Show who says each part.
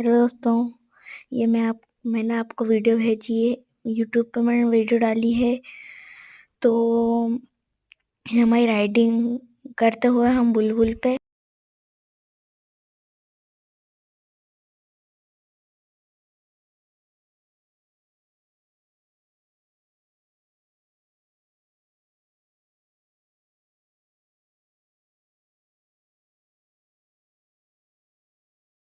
Speaker 1: Hello दोस्तों, ये मैंने आपको वीडियो भेजी है। यूट्यूब पे मैंने वीडियो डाली है। तो हमारी राइडिंग करते हुए हम बुलबुल पे